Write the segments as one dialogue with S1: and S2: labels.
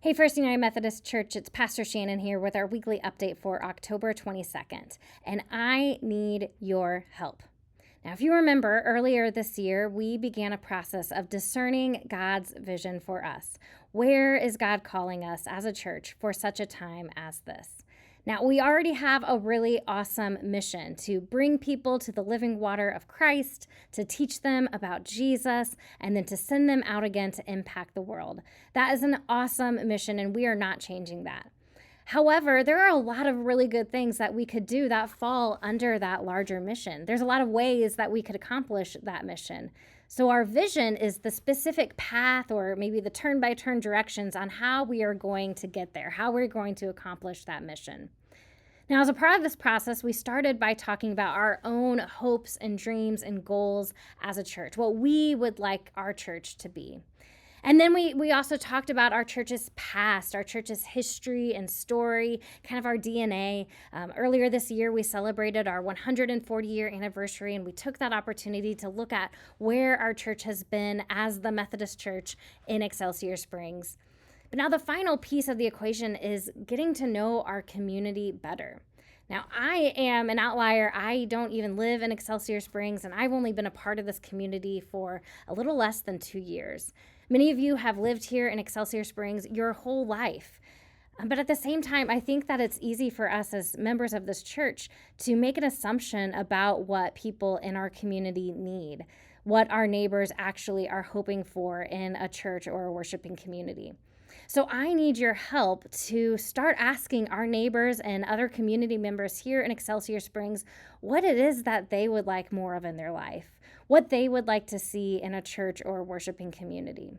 S1: Hey, First United Methodist Church, it's Pastor Shannon here with our weekly update for October 22nd, and I need your help. Now, if you remember, earlier this year, we began a process of discerning God's vision for us. Where is God calling us as a church for such a time as this? Now, we already have a really awesome mission to bring people to the living water of Christ, to teach them about Jesus, and then to send them out again to impact the world. That is an awesome mission, and we are not changing that. However, there are a lot of really good things that we could do that fall under that larger mission. There's a lot of ways that we could accomplish that mission. So our vision is the specific path or maybe the turn-by-turn directions on how we are going to get there, how we're going to accomplish that mission. Now, as a part of this process, we started by talking about our own hopes and dreams and goals as a church, what we would like our church to be. And then we also talked about our church's past, our church's history and story, kind of our DNA. Earlier this year, we celebrated our 140-year anniversary, and we took that opportunity to look at where our church has been as the Methodist Church in Excelsior Springs. But now the final piece of the equation is getting to know our community better. Now, I am an outlier. I don't even live in Excelsior Springs, and I've only been a part of this community for a little less than 2 years. Many of you have lived here in Excelsior Springs your whole life. But at the same time, I think that it's easy for us as members of this church to make an assumption about what people in our community need, what our neighbors actually are hoping for in a church or a worshiping community. So I need your help to start asking our neighbors and other community members here in Excelsior Springs what it is that they would like more of in their life, what they would like to see in a church or worshiping community.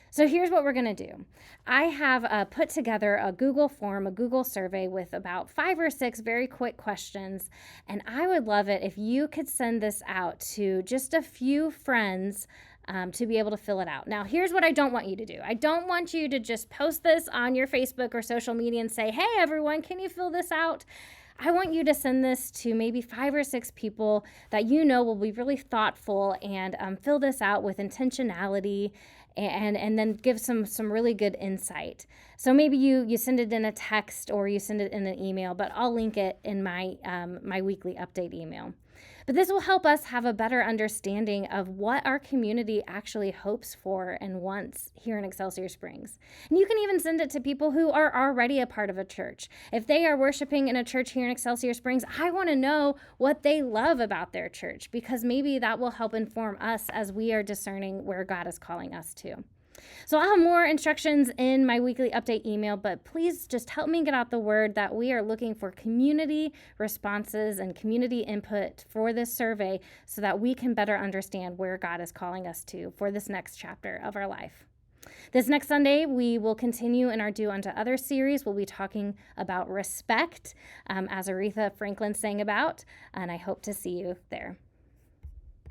S1: So here's what we're going to do. I have put together a Google form, a Google survey with about 5 or 6 very quick questions, and I would love it if you could send this out to just a few friends to be able to fill it out. Now, here's what I don't want you to do. I don't want you to just post this on your Facebook or social media and say, hey, everyone, can you fill this out? I want you to send this to maybe 5 or 6 people that you know will be really thoughtful and fill this out with intentionality and then give some really good insight. So maybe you send it in a text or you send it in an email, but I'll link it in my weekly update email. But this will help us have a better understanding of what our community actually hopes for and wants here in Excelsior Springs. And you can even send it to people who are already a part of a church. If they are worshiping in a church here in Excelsior Springs, I want to know what they love about their church, because maybe that will help inform us as we are discerning where God is calling us to. So I'll have more instructions in my weekly update email, but please just help me get out the word that we are looking for community responses and community input for this survey so that we can better understand where God is calling us to for this next chapter of our life. This next Sunday, we will continue in our Do Unto Others series. We'll be talking about respect, as Aretha Franklin sang about, and I hope to see you there.